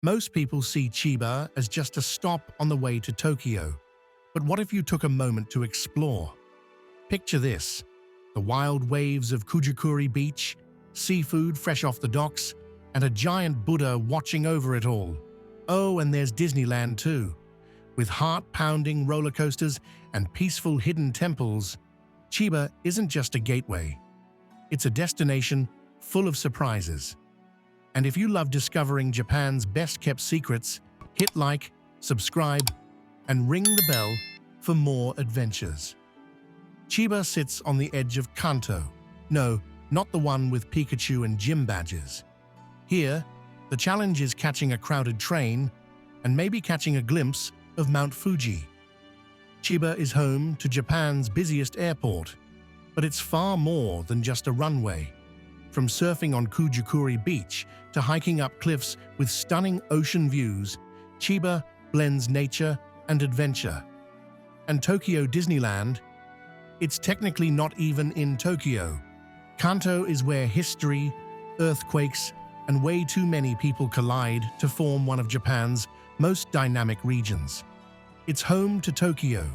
Most people see Chiba as just a stop on the way to Tokyo. But what if you took a moment to explore? Picture this: the wild waves of Kujikuri Beach, seafood fresh off the docks, and a giant Buddha watching over it all. Oh, and there's Disneyland too. With heart-pounding roller coasters and peaceful hidden temples, Chiba isn't just a gateway. It's a destination full of surprises. And if you love discovering Japan's best-kept secrets, hit like, subscribe, and ring the bell for more adventures. Chiba sits on the edge of Kanto. No, not the one with Pikachu and gym badges. Here, the challenge is catching a crowded train and maybe catching a glimpse of Mount Fuji. Chiba is home to Japan's busiest airport, but it's far more than just a runway. From surfing on Kujikuri Beach to hiking up cliffs with stunning ocean views, Chiba blends nature and adventure. And Tokyo Disneyland? It's technically not even in Tokyo. Kanto is where history, earthquakes, and way too many people collide to form one of Japan's most dynamic regions. It's home to Tokyo,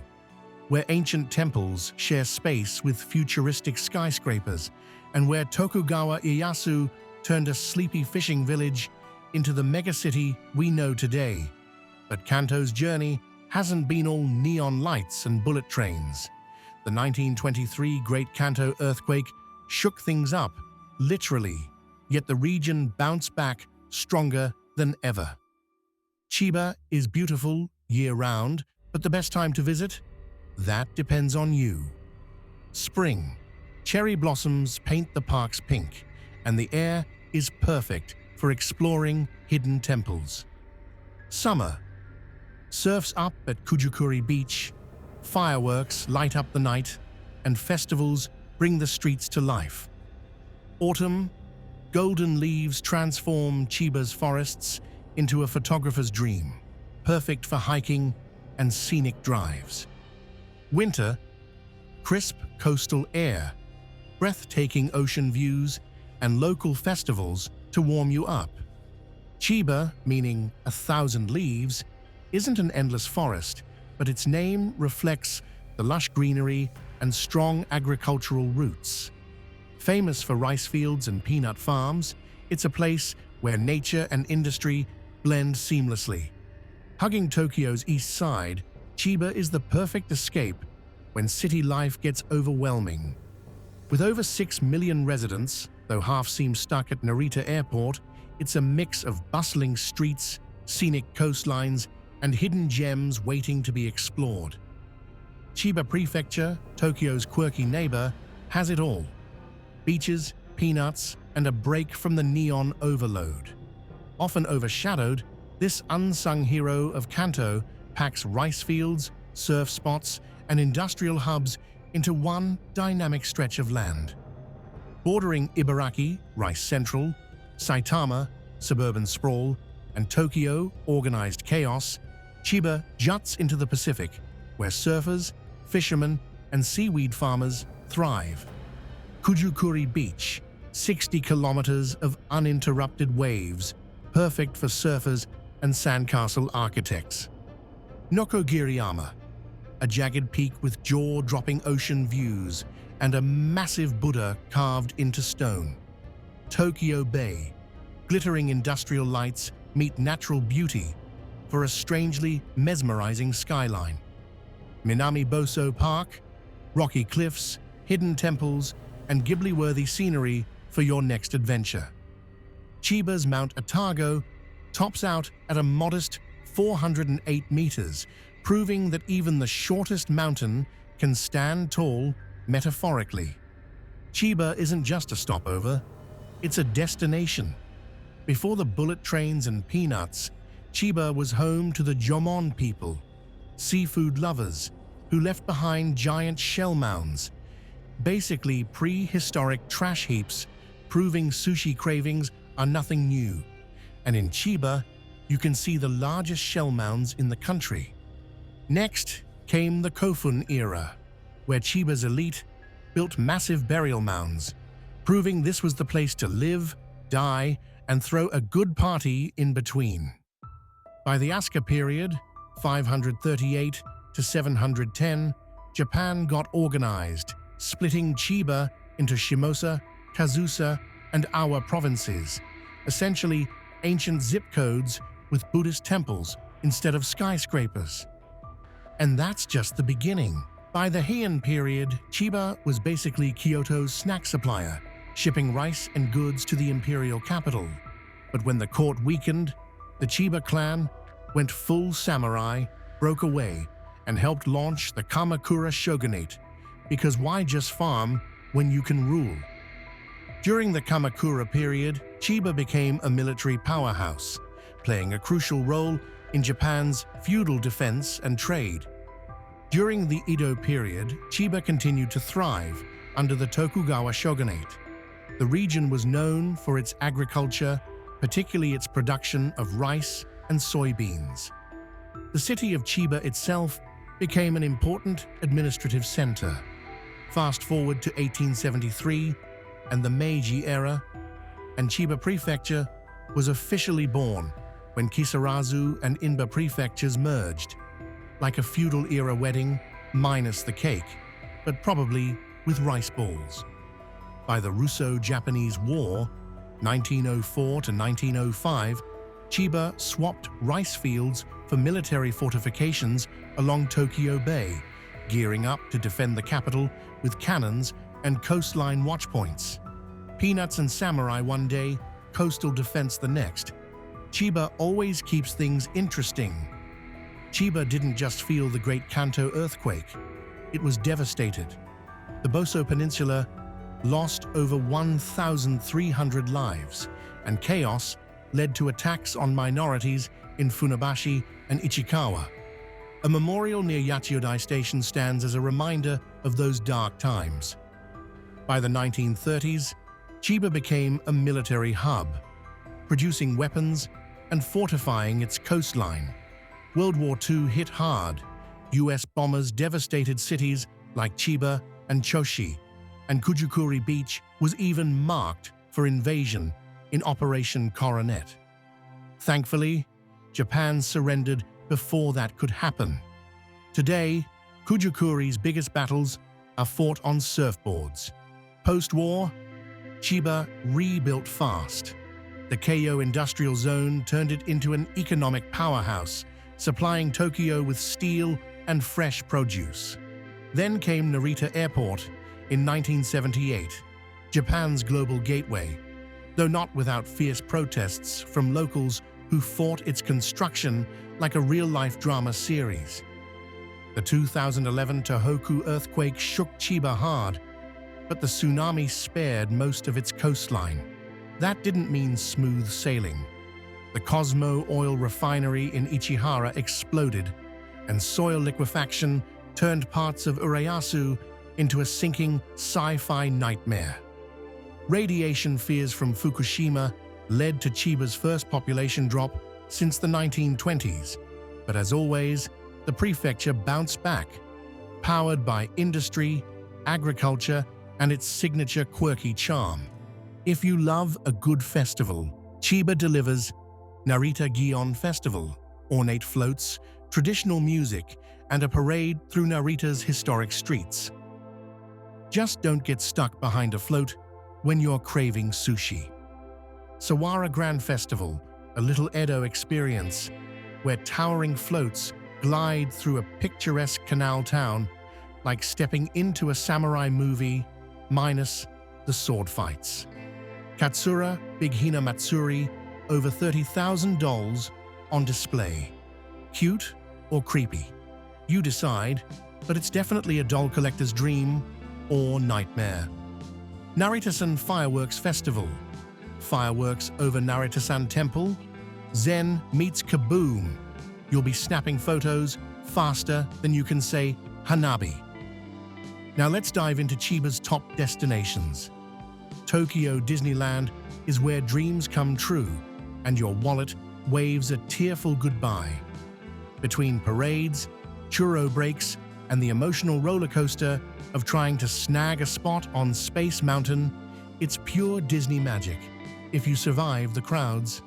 where ancient temples share space with futuristic skyscrapers, and where Tokugawa Ieyasu turned a sleepy fishing village into the megacity we know today. But Kanto's journey hasn't been all neon lights and bullet trains. The 1923 Great Kanto earthquake shook things up, literally, yet the region bounced back stronger than ever. Chiba is beautiful year-round, but the best time to visit? That depends on you. Spring. Cherry blossoms paint the parks pink, and the air is perfect for exploring hidden temples. Summer. Surfs up at Kujikuri Beach, fireworks light up the night, and festivals bring the streets to life. Autumn. Golden leaves transform Chiba's forests into a photographer's dream, perfect for hiking and scenic drives. Winter. Crisp coastal air, breathtaking ocean views, and local festivals to warm you up. Chiba, meaning 1,000 leaves, isn't an endless forest, but its name reflects the lush greenery and strong agricultural roots. Famous for rice fields and peanut farms, it's a place where nature and industry blend seamlessly. Hugging Tokyo's east side, Chiba is the perfect escape when city life gets overwhelming. With over 6 million residents, though half seem stuck at Narita Airport, it's a mix of bustling streets, scenic coastlines, and hidden gems waiting to be explored. Chiba Prefecture, Tokyo's quirky neighbor, has it all: beaches, peanuts, and a break from the neon overload. Often overshadowed, this unsung hero of Kanto packs rice fields, surf spots, and industrial hubs into one dynamic stretch of land. Bordering Ibaraki, Rice Central, Saitama, suburban sprawl, and Tokyo, organized chaos, Chiba juts into the Pacific, where surfers, fishermen, and seaweed farmers thrive. Kujikuri Beach, 60 kilometers of uninterrupted waves, perfect for surfers and sandcastle architects. Nokogiriyama, a jagged peak with jaw-dropping ocean views and a massive Buddha carved into stone. Tokyo Bay, glittering industrial lights meet natural beauty for a strangely mesmerizing skyline. Minami Boso Park, rocky cliffs, hidden temples, and Ghibli-worthy scenery for your next adventure. Chiba's Mount Otago tops out at a modest 408 meters, proving that even the shortest mountain can stand tall metaphorically. Chiba isn't just a stopover, it's a destination. Before the bullet trains and peanuts, Chiba was home to the Jomon people, seafood lovers who left behind giant shell mounds, basically prehistoric trash heaps, proving sushi cravings are nothing new. And in Chiba, you can see the largest shell mounds in the country. Next came the Kofun era, where Chiba's elite built massive burial mounds, proving this was the place to live, die, and throw a good party in between. By the Asuka period, 538 to 710, Japan got organized, splitting Chiba into Shimosa, Kazusa, and Awa provinces, essentially ancient zip codes with Buddhist temples instead of skyscrapers. And that's just the beginning. By the Heian period, Chiba was basically Kyoto's snack supplier, shipping rice and goods to the imperial capital. But when the court weakened, the Chiba clan went full samurai, broke away, and helped launch the Kamakura shogunate, because why just farm when you can rule? During the Kamakura period, Chiba became a military powerhouse, playing a crucial role in Japan's feudal defense and trade. During the Edo period, Chiba continued to thrive under the Tokugawa shogunate. The region was known for its agriculture, particularly its production of rice and soybeans. The city of Chiba itself became an important administrative center. Fast forward to 1873 and the Meiji era, and Chiba Prefecture was officially born when Kisarazu and Inba prefectures merged, like a feudal-era wedding minus the cake, but probably with rice balls. By the Russo-Japanese War, 1904 to 1905, Chiba swapped rice fields for military fortifications along Tokyo Bay, gearing up to defend the capital with cannons and coastline watchpoints. Peanuts and samurai one day, coastal defense the next. Chiba always keeps things interesting. Chiba didn't just feel the Great Kanto earthquake. It was devastated. The Boso Peninsula lost over 1,300 lives, and chaos led to attacks on minorities in Funabashi and Ichikawa. A memorial near Yachiodai Station stands as a reminder of those dark times. By the 1930s, Chiba became a military hub, producing weapons and fortifying its coastline. World War II hit hard. US bombers devastated cities like Chiba and Choshi, and Kujukuri Beach was even marked for invasion in Operation Coronet. Thankfully, Japan surrendered before that could happen. Today, Kujukuri's biggest battles are fought on surfboards. Post-war, Chiba rebuilt fast. The Keio Industrial Zone turned it into an economic powerhouse, supplying Tokyo with steel and fresh produce. Then came Narita Airport in 1978, Japan's global gateway, though not without fierce protests from locals who fought its construction like a real-life drama series. The 2011 Tohoku earthquake shook Chiba hard, but the tsunami spared most of its coastline. That didn't mean smooth sailing. The Cosmo oil refinery in Ichihara exploded, and soil liquefaction turned parts of Urayasu into a sinking sci-fi nightmare. Radiation fears from Fukushima led to Chiba's first population drop since the 1920s, but as always, the prefecture bounced back, powered by industry, agriculture, and its signature quirky charm. If you love a good festival, Chiba delivers. Narita Gion Festival, ornate floats, traditional music, and a parade through Narita's historic streets. Just don't get stuck behind a float when you're craving sushi. Sawara Grand Festival, a little Edo experience, where towering floats glide through a picturesque canal town like stepping into a samurai movie, minus the sword fights. Katsura Big Hina Matsuri, over 30,000 dolls on display. Cute or creepy? You decide, but it's definitely a doll collector's dream or nightmare. Naritasan Fireworks Festival. Fireworks over Naritasan Temple. Zen meets kaboom. You'll be snapping photos faster than you can say Hanabi. Now let's dive into Chiba's top destinations. Tokyo Disneyland is where dreams come true, and your wallet waves a tearful goodbye. Between parades, churro breaks, and the emotional roller coaster of trying to snag a spot on Space Mountain, it's pure Disney magic if you survive the crowds.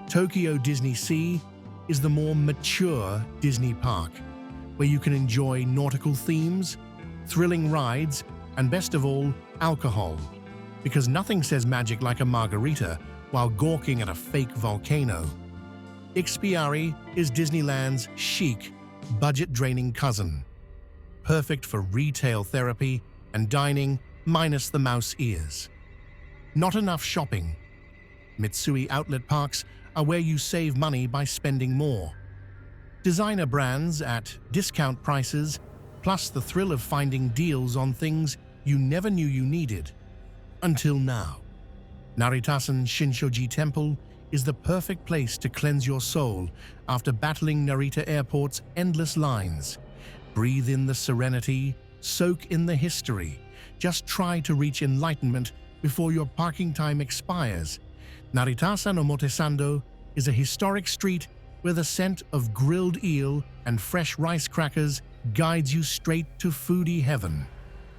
Tokyo Disney Sea is the more mature Disney park, where you can enjoy nautical themes, thrilling rides, and best of all, alcohol. Because nothing says magic like a margarita while gawking at a fake volcano. Ikspiari is Disneyland's chic, budget-draining cousin. Perfect for retail therapy and dining minus the mouse ears. Not enough shopping. Mitsui outlet parks are where you save money by spending more. Designer brands at discount prices, plus the thrill of finding deals on things you never knew you needed. Until now. Naritasan Shinshoji Temple is the perfect place to cleanse your soul after battling Narita Airport's endless lines. Breathe in the serenity, soak in the history. Just try to reach enlightenment before your parking time expires. Naritasan Omotesando is a historic street where the scent of grilled eel and fresh rice crackers guides you straight to foodie heaven.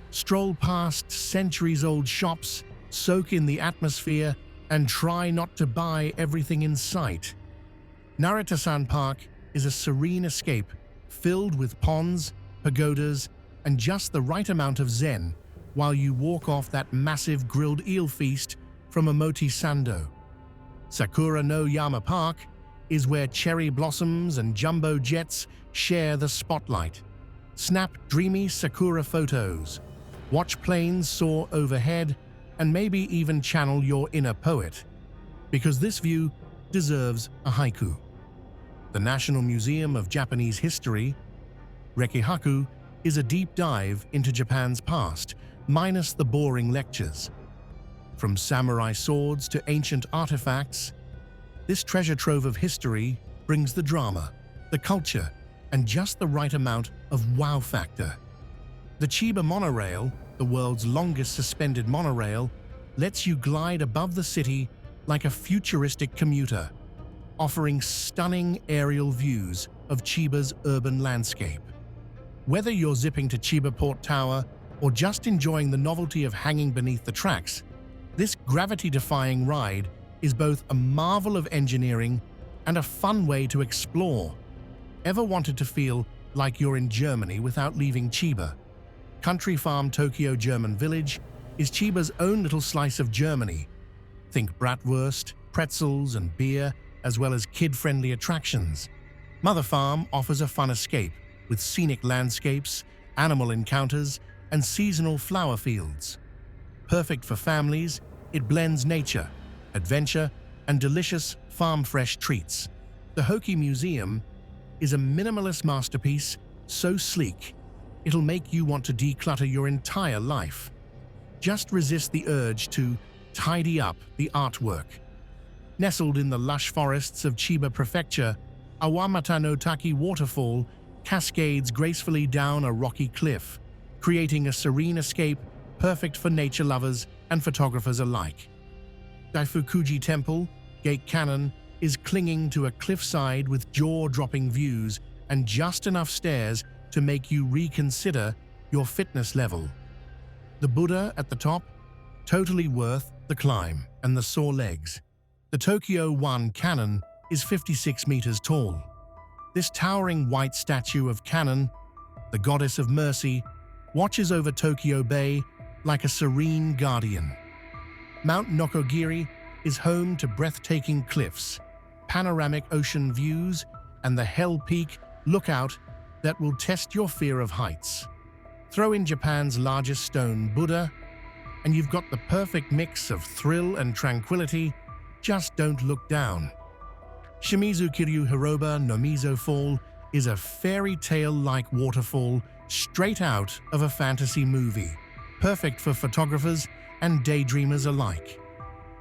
Stroll past centuries-old shops, soak in the atmosphere, and try not to buy everything in sight. Naritasan Park is a serene escape filled with ponds, pagodas, and just the right amount of zen while you walk off that massive grilled eel feast from Omotesando. Sakura no Yama Park is where cherry blossoms and jumbo jets share the spotlight. Snap dreamy sakura photos, watch planes soar overhead, and maybe even channel your inner poet, because this view deserves a haiku. The National Museum of Japanese History, Rekihaku, is a deep dive into Japan's past, minus the boring lectures. From samurai swords to ancient artifacts, this treasure trove of history brings the drama, the culture, and just the right amount of wow factor. The Chiba monorail, the world's longest suspended monorail, lets you glide above the city like a futuristic commuter, offering stunning aerial views of Chiba's urban landscape. Whether you're zipping to Chiba Port Tower or just enjoying the novelty of hanging beneath the tracks, this gravity-defying ride is both a marvel of engineering and a fun way to explore. Ever wanted to feel like you're in Germany without leaving Chiba? Country Farm Tokyo German Village is Chiba's own little slice of Germany. Think bratwurst, pretzels, and beer, as well as kid-friendly attractions. Mother Farm offers a fun escape with scenic landscapes, animal encounters, and seasonal flower fields. Perfect for families, it blends nature, adventure, and delicious farm-fresh treats. The Hoki Museum is a minimalist masterpiece so sleek, it'll make you want to declutter your entire life. Just resist the urge to tidy up the artwork. Nestled in the lush forests of Chiba Prefecture, Awamata no Taki waterfall cascades gracefully down a rocky cliff, creating a serene escape perfect for nature lovers and photographers alike. Daifukuji Temple, Gate Cannon, is clinging to a cliffside with jaw-dropping views and just enough stairs to make you reconsider your fitness level. The Buddha at the top, totally worth the climb and the sore legs. The Tokyo One Cannon is 56 meters tall. This towering white statue of Cannon, the goddess of mercy, watches over Tokyo Bay like a serene guardian. Mount Nokogiri is home to breathtaking cliffs, panoramic ocean views, and the Hell Peak lookout that will test your fear of heights. Throw in Japan's largest stone Buddha, and you've got the perfect mix of thrill and tranquility. Just don't look down. Shimizu Kiryu Hiroba no Mizo Fall is a fairy tale-like waterfall straight out of a fantasy movie, perfect for photographers and daydreamers alike.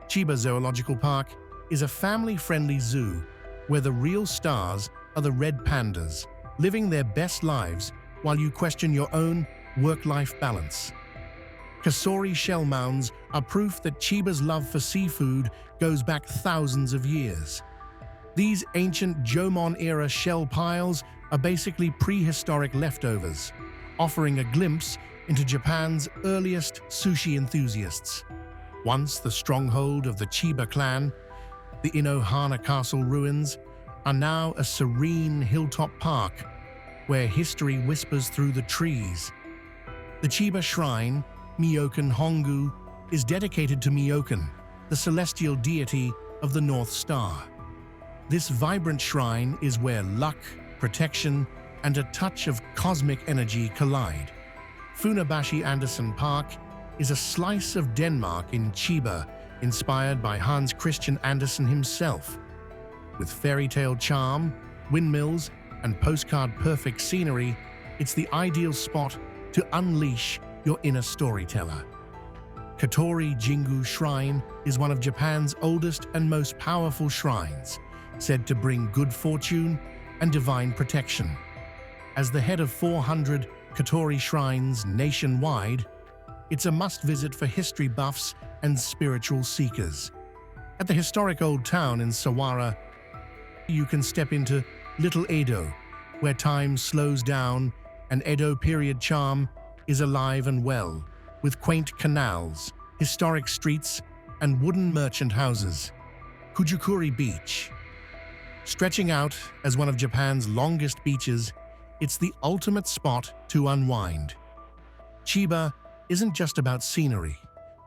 Chiba Zoological Park is a family-friendly zoo where the real stars are the red pandas, living their best lives while you question your own work-life balance. Kasori shell mounds are proof that Chiba's love for seafood goes back thousands of years. These ancient Jomon-era shell piles are basically prehistoric leftovers, offering a glimpse into Japan's earliest sushi enthusiasts. Once the stronghold of the Chiba clan, the Inohana Castle ruins are now a serene hilltop park where history whispers through the trees. The Chiba Shrine, Myokan Hongu, is dedicated to Myokan, the celestial deity of the North Star. This vibrant shrine is where luck, protection, and a touch of cosmic energy collide. Funabashi Andersen Park is a slice of Denmark in Chiba, inspired by Hans Christian Andersen himself. With fairy tale charm, windmills, and postcard-perfect scenery, it's the ideal spot to unleash your inner storyteller. Katori Jingu Shrine is one of Japan's oldest and most powerful shrines, said to bring good fortune and divine protection. As the head of 400 Katori shrines nationwide, it's a must-visit for history buffs and spiritual seekers. At the historic old town in Sawara, you can step into Little Edo, where time slows down and Edo period charm is alive and well, with quaint canals, historic streets, and wooden merchant houses. Kujukuri Beach. Stretching out as one of Japan's longest beaches, it's the ultimate spot to unwind. Chiba isn't just about scenery,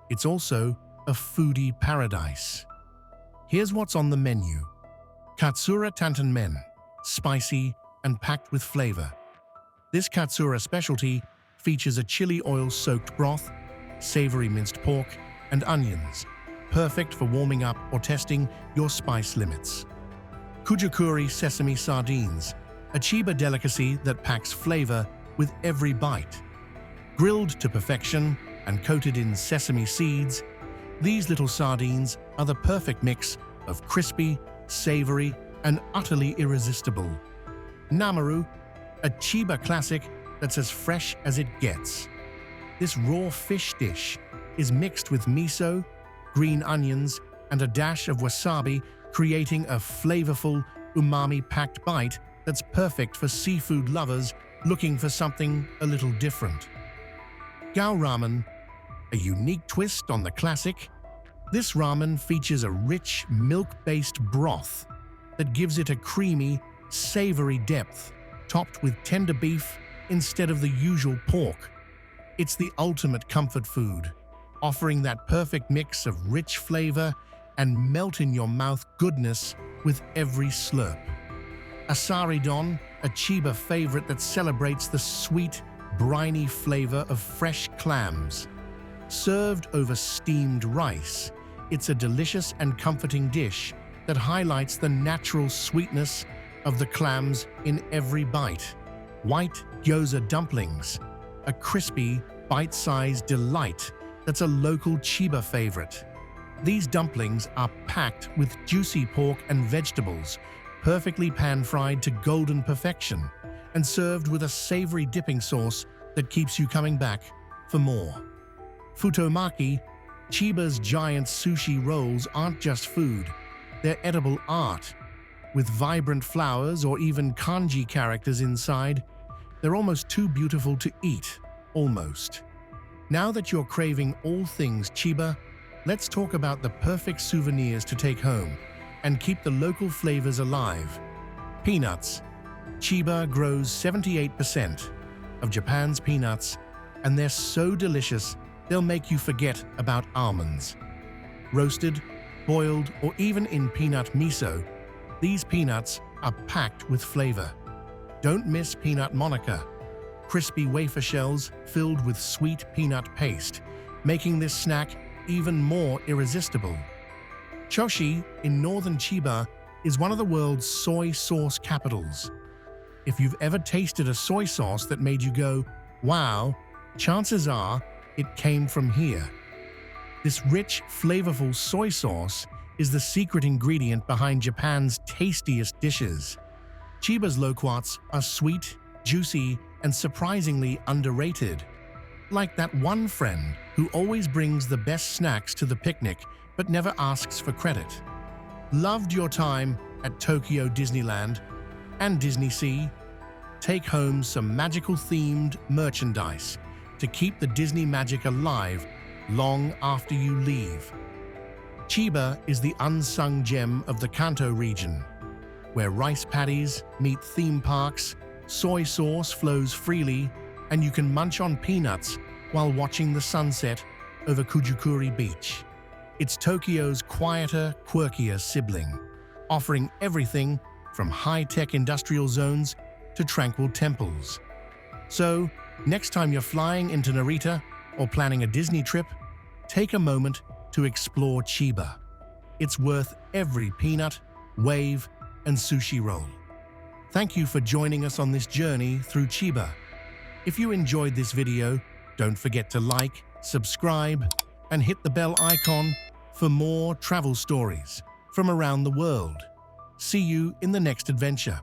it's also a foodie paradise. Here's what's on the menu. Katsura Tantanmen, spicy and packed with flavor. This Katsura specialty features a chili oil-soaked broth, savory minced pork, and onions, perfect for warming up or testing your spice limits. Kujukuri Sesame Sardines, a Chiba delicacy that packs flavor with every bite. Grilled to perfection and coated in sesame seeds, these little sardines are the perfect mix of crispy, savory, and utterly irresistible. Namaru, a Chiba classic that's as fresh as it gets. This raw fish dish is mixed with miso, green onions, and a dash of wasabi, creating a flavorful, umami-packed bite that's perfect for seafood lovers looking for something a little different. Gao Ramen, a unique twist on the classic. This ramen features a rich, milk-based broth that gives it a creamy, savory depth, topped with tender beef instead of the usual pork. It's the ultimate comfort food, offering that perfect mix of rich flavor and melt-in-your-mouth goodness with every slurp. Asari Don, a Chiba favorite that celebrates the sweet, briny flavor of fresh clams. Served over steamed rice, it's a delicious and comforting dish that highlights the natural sweetness of the clams in every bite. White gyoza dumplings, a crispy, bite-sized delight that's a local Chiba favorite. These dumplings are packed with juicy pork and vegetables, perfectly pan-fried to golden perfection, and served with a savory dipping sauce that keeps you coming back for more. Futomaki, Chiba's giant sushi rolls aren't just food, they're edible art. With vibrant flowers or even kanji characters inside, they're almost too beautiful to eat, almost. Now that you're craving all things Chiba, let's talk about the perfect souvenirs to take home and keep the local flavors alive. Peanuts. Chiba grows 78% of Japan's peanuts, and they're so delicious they'll make you forget about almonds. Roasted, boiled, or even in peanut miso, these peanuts are packed with flavor. Don't miss peanut monica, crispy wafer shells filled with sweet peanut paste, making this snack even more irresistible. Choshi in northern Chiba is one of the world's soy sauce capitals. If you've ever tasted a soy sauce that made you go, wow, chances are it came from here. This rich, flavorful soy sauce is the secret ingredient behind Japan's tastiest dishes. Chiba's loquats are sweet, juicy, and surprisingly underrated. Like that one friend who always brings the best snacks to the picnic but never asks for credit. Loved your time at Tokyo Disneyland and Disney Sea? Take home some magical-themed merchandise to keep the Disney magic alive long after you leave. Chiba is the unsung gem of the Kanto region. where rice paddies meet theme parks, soy sauce flows freely, and you can munch on peanuts while watching the sunset over Kujukuri Beach. It's Tokyo's quieter, quirkier sibling, offering everything from high-tech industrial zones to tranquil temples. So, next time you're flying into Narita or planning a Disney trip, take a moment to explore Chiba. It's worth every peanut, wave, and sushi roll. Thank you for joining us on this journey through Chiba. If you enjoyed this video, don't forget to like, subscribe, and hit the bell icon for more travel stories from around the world. See you in the next adventure.